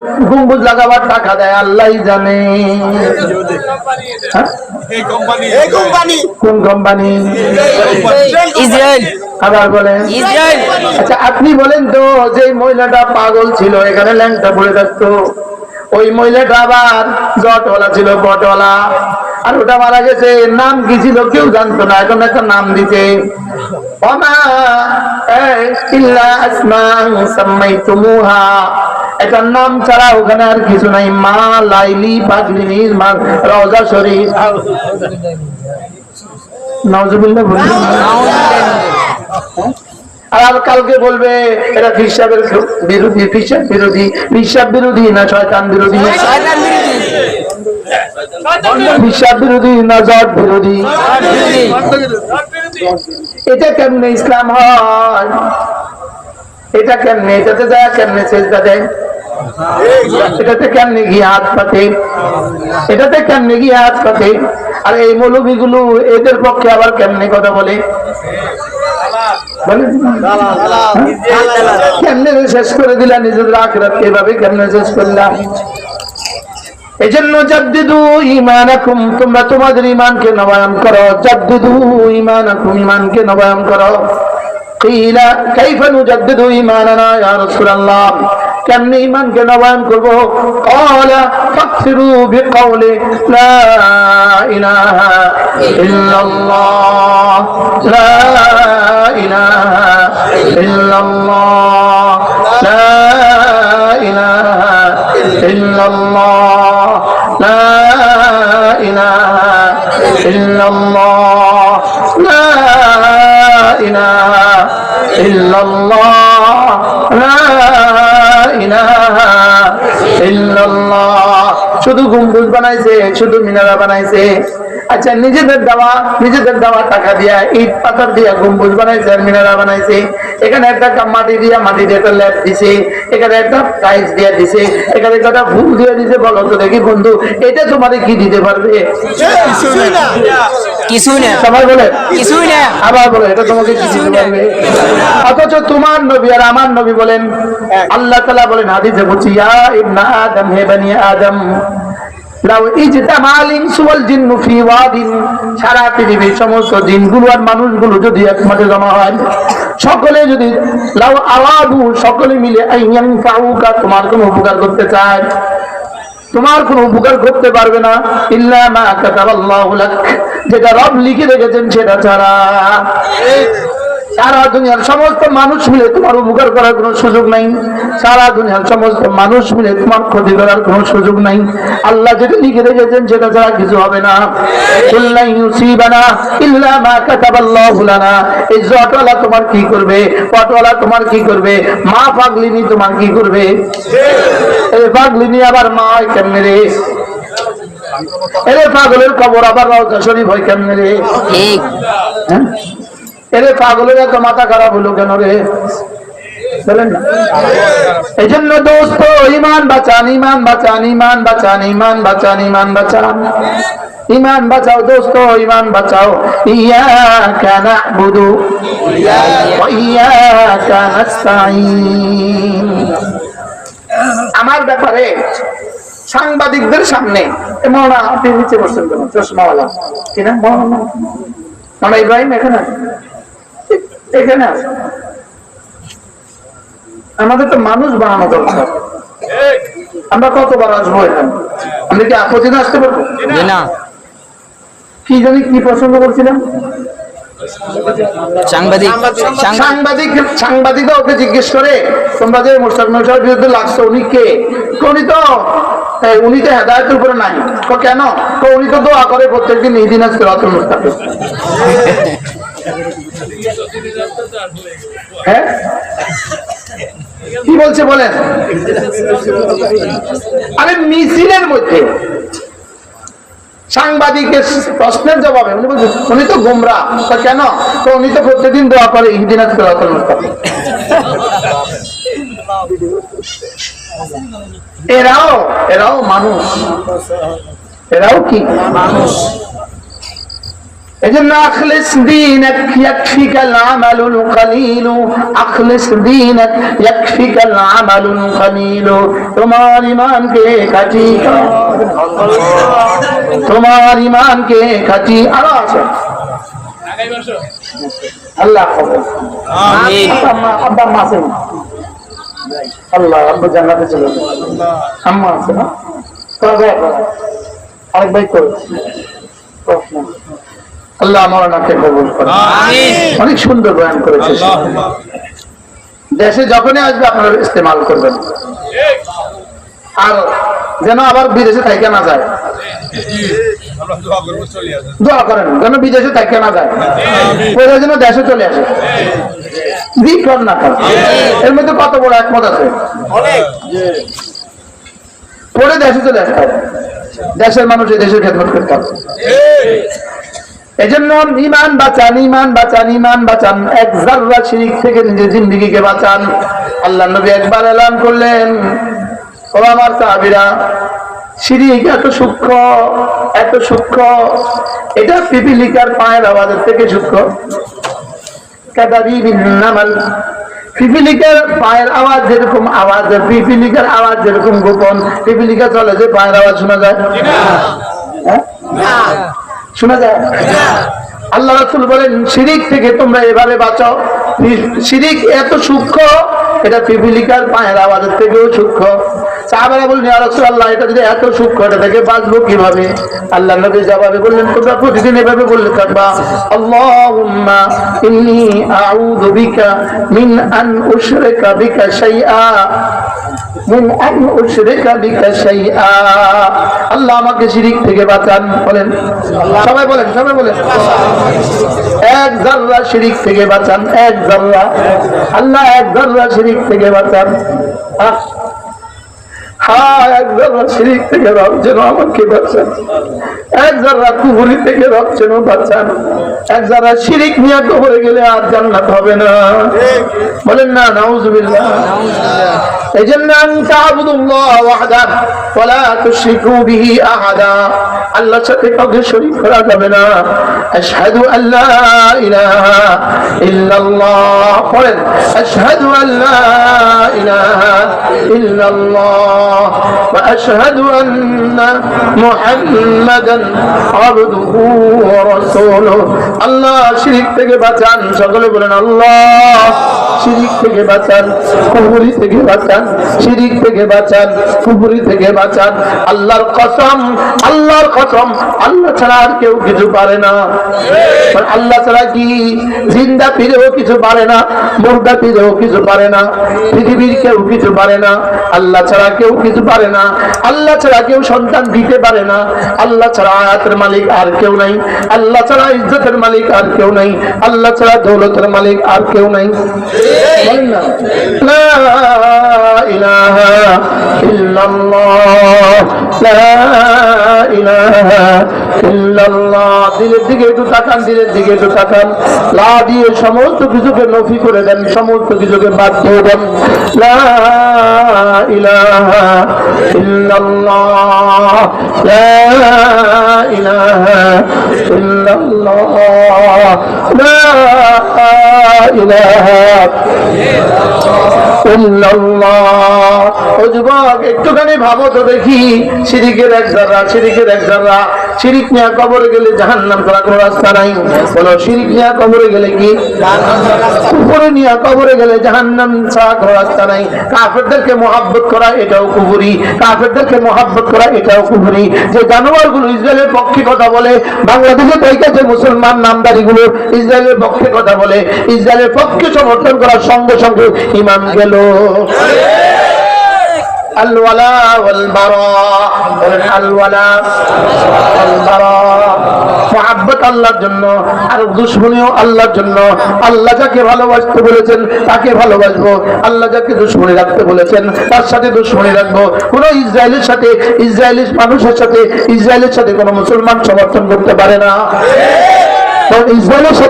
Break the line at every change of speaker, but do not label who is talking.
গম্বুজ লাগাবার টাকা দেয় আল্লাহই জানে। কোন কোম্পানি?
ইসরায়েল।
আবার বলেন
ইসরায়েল।
আচ্ছা আপনি বলেন তো, যে মহিলাটা পাগল ছিল এখানে ল্যাংটা পড়ে থাকতো, ওই মহিলাটা আবার জটওয়ালা ছিল, বটওয়ালা, আর ওটা মারা গেছে, নাম কি ছিল কেউ জানতো না, এখন একটা নাম দিতে একটা নাম ছাড়া ওখানে আর কিছু নাই। মা লাইলি পাগলিনী মা রওজা শরীফ। নাউজুবিল্লাহ বলবেন। আর কালকে বলবে এটা ফিরসাবের বিরোধী, ফিরসাব বিরোধী, ফিরসাব বিরোধী না শয়তান বিরোধী, ফিরসাব বিরোধী না জট বিরোধী। এটা কেমনে ইসলাম হয়? এটা কেমনে? এটাতে যায় কেমনে সেজদা দেয়? এটাতে কেমনে গিয়ে হাত পাতে? এটাতে কেমনে গিয়ে হাত পাতে? আর এই মৌলবীগুলো এদের পক্ষে আবার কেমনে কথা বলে? কেমনে শেষ করে দিলা নিজেদের আখিরাত? এভাবে কেমনে শেষ করলাম? এই জন্য জাদ্দিদু ঈমানাকুম, তোমরা তোমাদের ঈমানকে নবায়ন করো। জাদ্দিদু ঈমানাকুম, ঈমানকে নবায়ন করো। কিলা কাইফা নুজাদ্দিদু ঈমানানা ইয়া রাসূলুল্লাহ, কেমনে ঈমানকে নবায়ন করব? ক্বালা ফাকসিরু বিকাউলি লা ইলাহা ইল্লাল্লাহ, লা ইলাহা ইল্লাল্লাহ, লা ইলাহা ইল্লাল্লাহ, লা ইলাহা ইল্লাল্লাহ, লা ইলাহা ইল্লাল্লাহ, লা ইলাহা ইল্লাল্লাহ। শুধু গম্বুজ বানাইছে, শুধু মিনারা বানাইছে। আচ্ছা নিজেদের দেওয়া টাকা দিয়া ইট পাথর দিয়া গম্বুজ বানাইছে আর মিনারা বানাইছে। এখানে একটা মাটি দিয়ে একটা ল্যাপ দিছে, এখানে একটা টাইলস দিয়ে দিছে, এখানে একটা ফুল দিয়ে দিছে। বলো তো দেখি বন্ধু, এটা তোমার কি দিতে পারবে?
কিছুই না।
সবাই বলে
কিছুই না।
আবার বলে এটা তোমাকে কি দিতে পারবে? অথচ তোমার নবী আর আমার নবী বলেন, আল্লাহ তাআলা বলেন হাদিসে বলছি, ইয়া ইবনা আদম, হে বনি আদম, লাউ ইজতামাল ইনসু ওয়াল জিন্নু ফি ওয়াদিন, সারা পৃথিবীর সমস্ত জিনগুলো আর মানুষগুলো যদি এক মাঠে জমা হয়, সকলে যদি লাউ আওয়াদু, সকলে মিলে আইয়ান ফাউকা, তোমার কোনো উপকার করতে চায়, তোমার কোনো উপকার করতে পারবে না, ইল্লা মা কাতাবাল্লাহু লাক, যেটা রব লিখে রেখেছেন সেটা ছাড়া। সারা দুনিয়ার সমস্ত মানুষ মিলে তোমার উপকার করার কোনো সুযোগ নাই, সারা দুনিয়ার সমস্ত মানুষ মিলে তোমার ক্ষতি করার কোনো সুযোগ নাই। আল্লাহ যেটা লিখে রেখেছেন সেটা ছাড়া কিছু হবে না। কুল্লা ইউসিবানা ইল্লা মা কাতাবাল্লাহু লানা, এই জটওয়ালা তোমার কি করবে? পটওয়ালা তোমার কি করবে? মা পাগলিনী তোমার কি করবে? এই পাগলিনী আবার মা হয় কেমনে রে? এরে পাগলের কবর আবার রওজা শরীফ হয় কেমনে রে?
ঠিক।
এরে পাগলের এত মাথা খারাপ হলো কেন রে? বলেন না। এই জন্য দোস্ত, ঈমান বাঁচান, ঈমান বাঁচান, ঈমান বাঁচান, ঈমান বাঁচান, ঈমান বাঁচান, ঈমান বাঁচাও দোস্ত, ঈমান বাঁচাও। ইয়াকা না'বুদু ওয়া ইয়াকা নাস্তাঈন। আমার ব্যাপারে সাংবাদিকদের সামনে মৌলানা আপনি নিচে বসেন কেন? চশমাওয়ালা কিনা মৌলানা ইব্রাহিম এখানে এখানে আছে। আমাদের তো মানুষ বানানো দরকার। আমরা কতবার আসবো এখানে? আমরা কি প্রতিদিন আসতে পারবো
না?
কি জানি কি পছন্দ করছিলাম? সাংবাদিকরা ওকে জিজ্ঞেস করে, তোমরা যে মোশতাক নওশাদের বিরুদ্ধে লাগছো, উনি কে? উনি তো হেদায়েতের উপরে নাই। কেন? উনি তো দোয়া করে প্রত্যেকদিন ইহদিনা সিরাতাল মুস্তাকিম। হ্যাঁ কি বলছে বলেন? আরে মিছিলের মধ্যে সাংবাদিকের প্রশ্নের জবাবে উনি বলছেন উনি তো গোমরাহ। কেন? উনি তো প্রত্যেকদিন দোয়া করে ইহদিনা সিরাতাল মুস্তাকিম। এরাও মানুষ, এরাও কি মানুষ? এজন্য আখলিস দীনাক ইয়াকফিকাল আমালুল কলিল, আখলিস দীনাক ইয়াকফিকাল আমালুল কলিল। তোমার ঈমানকে খাঁটি করো, তোমার ঈমানকে খাঁটি। আরো আছে আল্লাহ কবুল।
আমিন।
আব্বা আম্মা আছেন? আল্লাহ আব্বা জান্নাতে চলে যাবে। আম্মা আছে না? তবে আরেক ভাই কই? আল্লাহ মাওলানাকে কবুল করুন।
আমিন।
অনেক সুন্দর বয়ান করেছে। দেশে যখনই আসবে আপনারা ইস্তেমাল করবেন, আর যেন আবার বিদেশে থাইকে না যায়। দোয়া করেন যেন বিদেশে থাইকে না যায়, পরে যেন দেশে চলে আসে। বিকর না কর, এর মধ্যে কত বড় একমত আছে। পরে দেশে চলে আসতে হবে, দেশের মানুষ এই দেশের খেদমত করতে হবে। এজন্য ঈমান বাঁচান, ঈমান বাঁচান, ঈমান বাঁচান। এক যাররা শিরক থেকে নিজের জিন্দেগিকে বাঁচান। আল্লাহর নবী একবার এলান করলেন, ও আমার সাহাবীরা, শিরক এত সূক্ষ্ম, এত সূক্ষ্ম, এটা পিপিলিকার পায়ের আওয়াজের থেকে সূক্ষ্ম। কাদাবিবিন নামাল, পিপিলিকার পায়ের আওয়াজ যেরকম আওয়াজ, পিপিলিকার আওয়াজ যেরকম গোপন, পিপিলিকা চলে যে পায়ের আওয়াজ শোনা যায়? হ্যাঁ, শোনা যায়। আল্লাহ রাসূল বলেন শিরক থেকে তোমরা এভাবে বাঁচাও। শিরক এত সূক্ষ্ম, এটা পিপিলিকার পায়ের আওয়াজের থেকেও সূক্ষ্ম। সাহাবারা বললেন, ইয়া রাসূলুল্লাহ, এটা যদি এত সূক্ষ্ম, এটা থেকে বাঁচবো কিভাবে? আল্লাহ নবী জবাবে বললেন, তোমরা প্রতিদিন এভাবে বললে থাকবা, আল্লাহুম্মা ইন্নী আউযু বিকা মিন আন উশরিকা বিকা শাইআ, মিন আন উশরিকা বিকা শাইআ। আল্লাহ আমাকে শিরক থেকে বাঁচান। বলেন সবাই, বলেন সবাই, বলেন এক যাররা শিরক থেকে বাঁচান, এক যাররা। আল্লাহ এক যাররা শিরক থেকে বাঁচান। হ্যাঁ, এক যাররা শিরক থেকে রব যেন আমাকে বাঁচান, এক যাররা কুফরি থেকে রব যেন বাঁচান। এক যাররা শিরক নিয়ে কবরে গেলে আর জান্নাত হবে না। বলেন না নাউযুবিল্লাহ। এজন্য আনতা আবুদুল্লাহ ওয়াহদাহু ওয়া লা তুশরিকু বিহি আহাদা, আল্লাহর সাথে কাউকে শরীক করা যাবে না। আশহাদু আল্লা ইলাহা ইল্লাল্লাহ, বলেন আশহাদু আল্লা ইলাহা ইল্লাল্লাহ ওয়া আশহাদু আন্না মুহাম্মাদান আবদুহু ওয়া রাসূলুহু। আল্লাহ শিরক থেকে বাঁচান, সকলে বলেন আল্লাহ শিরক থেকে বাঁচান, কুফরি থেকে বাঁচান, শিরক থেকে বাঁচান, কুফরি থেকে বাঁচান। আল্লাহর কসম, আল্লাহর কসম, আল্লাহ ছাড়া আর কেউ কিছু পারে না। আল্লাহ ছাড়া কি জিন্দা পীরেও কিছু পারে না, মুর্দা পীরেও কিছু পারে না, পৃথিবীর কেউ কিছু পারে না। আল্লাহ ছাড়া কেউ কিছু পারে না। আল্লাহ ছাড়া কেউ সন্তান দিতে পারে না। আল্লাহ ছাড়া আয়াতের মালিক আর কেউ নাই। আল্লাহ ছাড়া ইজ্জতের মালিক আর কেউ নাই। আল্লাহ ছাড়া দৌলতের মালিক আর কেউ নাই। বলেন না লা ইলাহা ইল্লাল্লাহ, লা ইলাহা ইল্লাল্লাহ। দিলের দিকে একটু তাকান, দিলের দিকে একটু তাকান। লা দিয়ে সমস্ত কিছুকে নফি করে দেন, সমস্ত কিছুকে বাদ দিয়ে দেন। লা ইলাহা ইল্লাল্লাহ, লা ইলাহা ইল্লাল্লাহ, লা ইলাহা ইল্লাল্লাহ। ও যুবক, একটুখানি ভাবো তো দেখি, শিরকের এক যারা, শিরকের এক যারা। শিরক নিয়ে কবরে গেলে জাহান্নাম করার কোনো রাস্তা নাই। বলো শিরক নিয়ে কবরে গেলে কি? কুফরি নিয়ে কবরে গেলে জাহান্নাম ছাড়া কোনো রাস্তা নাই। কাফেরদেরকে মহব্বত করা এটাও কুফরি, কাফেরদেরকে মহব্বত করা এটাও কুফরি। যে জানোয়ারগুলো ইসরায়েলের পক্ষে কথা বলে, বাংলাদেশে দেখেছে মুসলমান নামদারিগুলো ইসরায়েলের পক্ষে কথা বলে, ইসরায়েলের পক্ষে সমর্থন করার সঙ্গে সঙ্গে ঈমান গেল। আল ওয়ালা ওয়াল বারা, আল ওয়ালা ওয়াল বারা, মুহাব্বত আল্লাহর জন্য আর দুশমনিও আল্লাহর জন্য। আল্লাহ যাকে ভালোবাসতে বলেছেন তাকে ভালোবাসবো, আল্লাহ যাকে দুশমনি রাখতে বলেছেন তার সাথে দুশমনি রাখবো। কোন ইসরায়েলের সাথে, ইসরায়েলি মানুষের সাথে, ইসরায়েলের সাথে কোন মুসলমান সমর্থন করতে পারে না। ইসরায়েলের সাথে